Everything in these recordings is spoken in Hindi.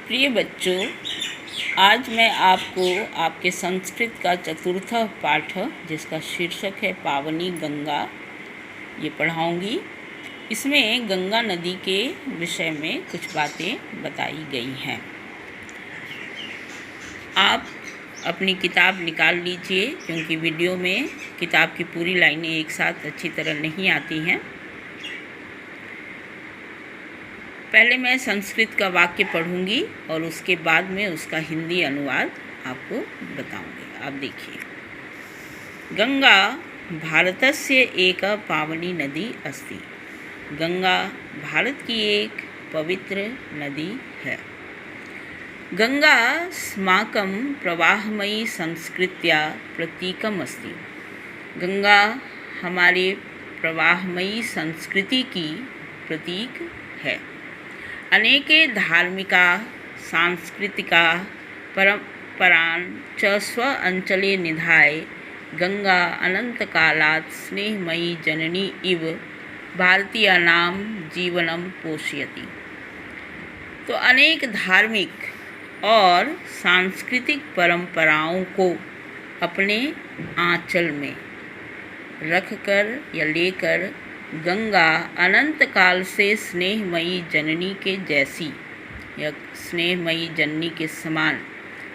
प्रिय बच्चों, आज मैं आपको आपके संस्कृत का चतुर्थ पाठ जिसका शीर्षक है पावनी गंगा ये पढ़ाऊंगी। इसमें गंगा नदी के विषय में कुछ बातें बताई गई हैं। आप अपनी किताब निकाल लीजिए क्योंकि वीडियो में किताब की पूरी लाइनें एक साथ अच्छी तरह नहीं आती हैं। पहले मैं संस्कृत का वाक्य पढ़ूंगी और उसके बाद में उसका हिंदी अनुवाद आपको बताऊंगी। आप देखिए, गंगा भारतस्य एक पावनी नदी अस्ति। गंगा भारत की एक पवित्र नदी है। गंगा अस्माकं प्रवाहमयी संस्कृत्या प्रतीकम् अस्ति। गंगा हमारे प्रवाहमयी संस्कृति की प्रतीक है। अनेके धार्मिका सांस्कृतिका परम्परान् च स्व अंचले निधाय गंगा अनंतकालात् स्नेहमयी जननी इव भारतीयानां जीवनं पोषयति। तो अनेक धार्मिक और सांस्कृतिक परंपराओं को अपने आंचल में रखकर या लेकर गंगा अनंत काल से स्नेहमयी जननी के जैसी या स्नेहमयी जननी के समान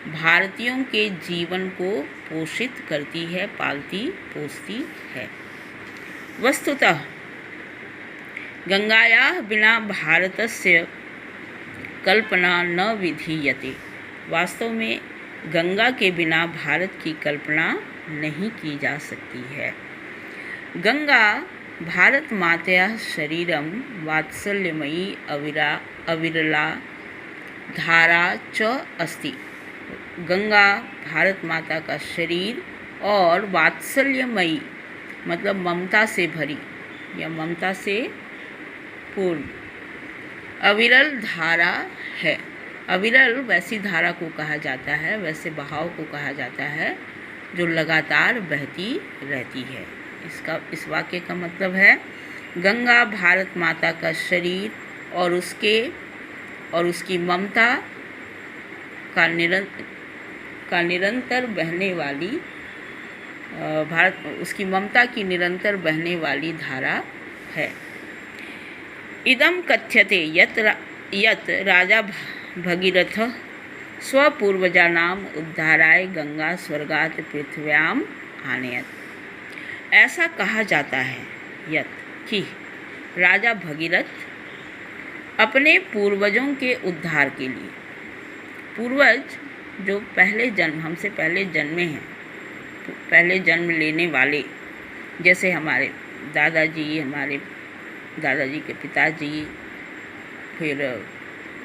भारतीयों के जीवन को पोषित करती है, पालती पोषती है। वस्तुतः गंगायाः बिना भारतस्य कल्पना न विधीयते। वास्तव में गंगा के बिना भारत की कल्पना नहीं की जा सकती है। गंगा भारत मातया शरीरम वात्सल्यमयी अविरला धारा च अस्ति। गंगा भारत माता का शरीर और वात्सल्यमयी मतलब ममता से भरी या ममता से पूर्ण अविरल धारा है। अविरल वैसी धारा को कहा जाता है, वैसे बहाव को कहा जाता है जो लगातार बहती रहती है। इस वाक्य का मतलब है गंगा भारत माता का शरीर और उसकी ममता का निरंतर बहने वाली उसकी ममता की निरंतर बहने वाली धारा है। इदं कथ्यते यत् राजा भगीरथ स्वपूर्वजानाम् उद्धाराय गंगा स्वर्गात् पृथ्व्याम् आनयत्। ऐसा कहा जाता है कि राजा भगीरथ अपने पूर्वजों के उद्धार के लिए, पूर्वज जो हमसे पहले जन्मे हैं, पहले जन्म लेने वाले, जैसे हमारे दादाजी के पिताजी, फिर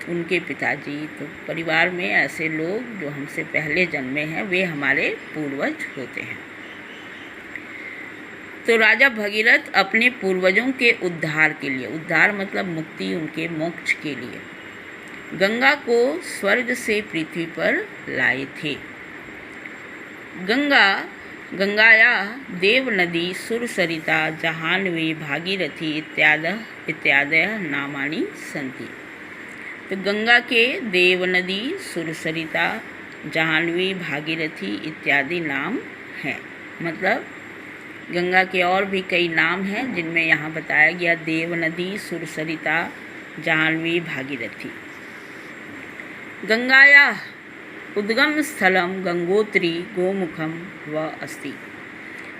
उनके पिताजी, तो परिवार में ऐसे लोग जो हमसे पहले जन्मे हैं वे हमारे पूर्वज होते हैं। तो राजा भगीरथ अपने पूर्वजों के उद्धार के लिए, उद्धार मतलब मुक्ति, उनके मोक्ष के लिए गंगा को स्वर्ग से पृथ्वी पर लाए थे। गंगाया देव नदी सुरसरिता जाह्नवी भागीरथी इत्यादयः नामानि सन्ति। तो गंगा के देव नदी, सुरसरिता, जाह्नवी, भागीरथी इत्यादि नाम हैं। मतलब गंगा के और भी कई नाम हैं जिनमें यहाँ बताया गया देव नदी, सुरसरिता, जाह्नवी, भागीरथी। गंगाया उद्गम स्थलम गंगोत्री गोमुखम व अस्ति।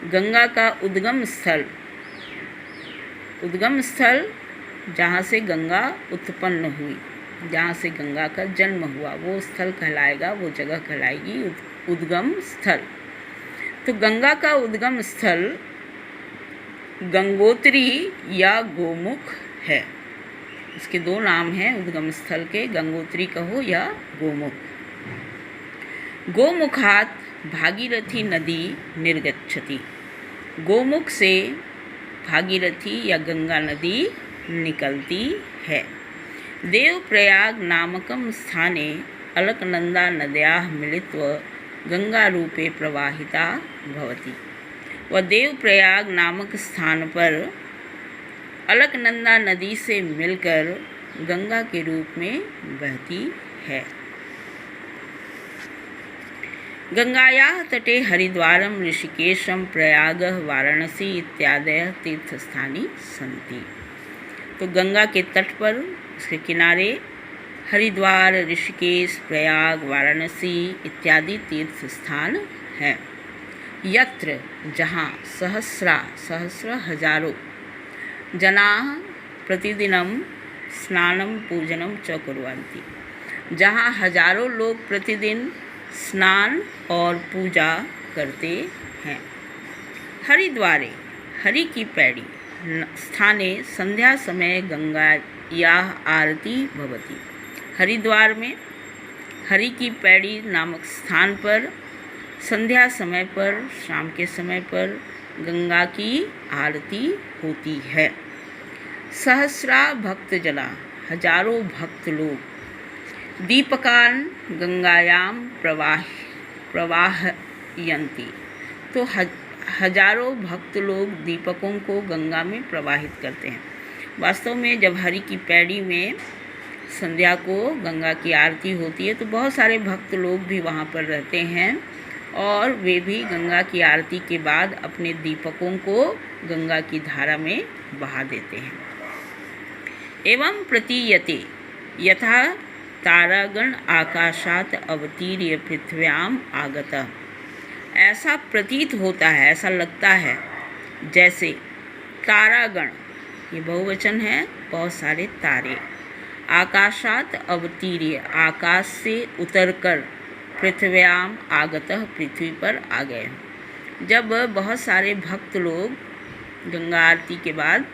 गंगा का उद्गम स्थल जहाँ से गंगा उत्पन्न हुई, जहाँ से गंगा का जन्म हुआ, वो स्थल कहलाएगा, वो जगह कहलाएगी उद्गम स्थल। तो गंगा का उद्गम स्थल गंगोत्री या गोमुख है। इसके दो नाम हैं उद्गम स्थल के, गंगोत्री कहो या गोमुख। गोमुखात् भागीरथी नदी निर्गच्छति। गोमुख से भागीरथी या गंगा नदी निकलती है। देवप्रयाग नामकं स्थाने अलकनंदा नद्याः मिलित्वा गंगा रूपे प्रवाहिता भवति। वह देवप्रयाग नामक स्थान पर अलकनंदा नदी से मिलकर गंगा के रूप में बहती है। गंगायाः तटे हरिद्वारम, ऋषिकेशम, प्रयागः, वाराणसी इत्यादयः तीर्थस्थानी सन्ति। तो गंगा के तट पर, उसके किनारे हरिद्वार, ऋषिकेश, प्रयाग, वाराणसी इत्यादि तीर्थ स्थान हैं। यत्र, जहाँ सहस्र हजारों जनाः प्रतिदिनं स्नानं पूजनं च कुर्वन्ति, जहाँ हजारों लोग प्रतिदिन स्नान और पूजा करते हैं। हरिद्वारे, हरि की पैड़ी स्थाने संध्या समय गंगायाः आरती भवति। हरिद्वार में हरि की पैड़ी नामक स्थान पर संध्या समय पर, शाम के समय पर गंगा की आरती होती है। सहस्रा भक्तजना, हजारों भक्त लोग दीपकान गंगायाम प्रवाहयन्ति, तो हजारों भक्त लोग दीपकों को गंगा में प्रवाहित करते हैं। वास्तव में जब हरि की पैड़ी में संध्या को गंगा की आरती होती है तो बहुत सारे भक्त लोग भी वहाँ पर रहते हैं और वे भी गंगा की आरती के बाद अपने दीपकों को गंगा की धारा में बहा देते हैं। एवं प्रतीयते यथा तारागण आकाशात अवतीर्य पृथ्व्याम आगतः, ऐसा प्रतीत होता है, ऐसा लगता है जैसे तारागण, ये बहुवचन है, बहुत सारे तारे, आकाशात अवतीर्य, आकाश से उतरकर, पृथ्व्याम आगतः, पृथ्वी पर आ गए। जब बहुत सारे भक्त लोग गंगा आरती के बाद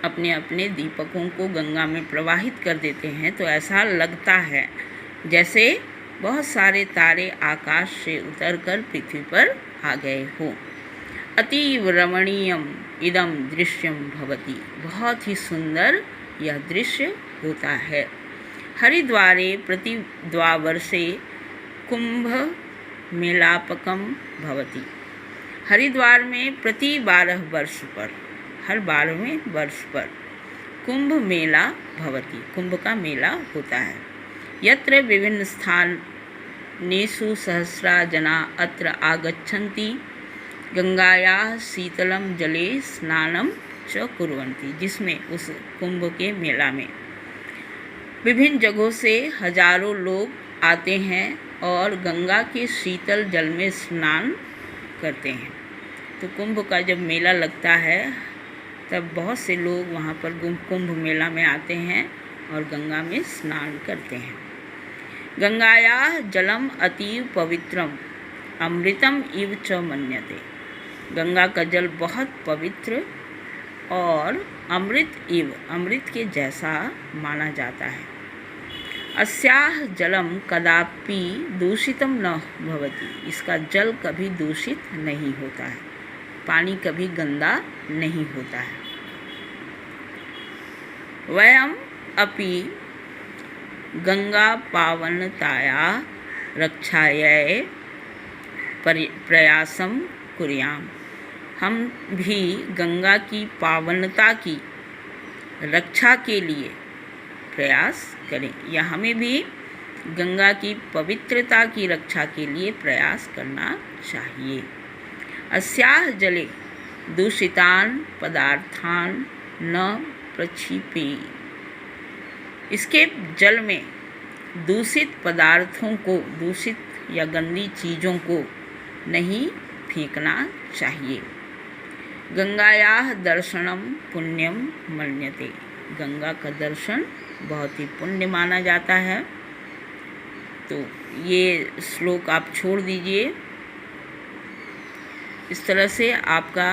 अपने अपने दीपकों को गंगा में प्रवाहित कर देते हैं तो ऐसा लगता है जैसे बहुत सारे तारे आकाश से उतरकर पृथ्वी पर आ गए हों। अतीव रमणीयम इदम दृश्यम भवति, बहुत ही सुंदर यह दृश्य होता है। हरिद्वारे प्रति द्वावर्षे कुंभ मेलापकम भवति, हरिद्वार में प्रति 12 वर्ष पर, हर 12वें वर्ष पर कुंभ मेला भवति, कुंभ का मेला होता है। यत्र विभिन्न स्थानेषु सहस्रा जना अत्र आगच्छन्ति गंगायाः शीतलम जले स्नानं च कुर्वन्ति, जिसमें उस कुंभ के मेला में विभिन्न जगहों से हजारों लोग आते हैं और गंगा के शीतल जल में स्नान करते हैं। तो कुंभ का जब मेला लगता है तब बहुत से लोग वहाँ पर कुंभ मेला में आते हैं और गंगा में स्नान करते हैं। गंगायाः जलम अतीव पवित्रम अमृतम इव च मन्यते, गंगा का जल बहुत पवित्र और अमृत के जैसा माना जाता है। अस्याः जलम कदापि दूषितम न भवति, इसका जल कभी दूषित नहीं होता है, पानी कभी गंदा नहीं होता है। वयम अपि गंगा पावनताया रक्षायै प्रयासम कुर्याम, हम भी गंगा की पावनता की रक्षा के लिए प्रयास करें, या हमें भी गंगा की पवित्रता की रक्षा के लिए प्रयास करना चाहिए। अस्याः जले दूषितान पदार्थान न प्रक्षिपेत्, इसके जल में दूषित पदार्थों को, दूषित या गंदी चीज़ों को नहीं फेंकना चाहिए। गंगायाः दर्शनम पुण्यम मन्यते, गंगा का दर्शन बहुत ही पुण्य माना जाता है। तो ये श्लोक आप छोड़ दीजिए। इस तरह से आपका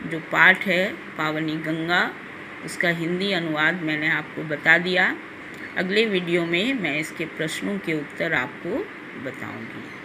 जो पाठ है पावनी गंगा, उसका हिंदी अनुवाद मैंने आपको बता दिया। अगले वीडियो में मैं इसके प्रश्नों के उत्तर आपको बताऊंगी।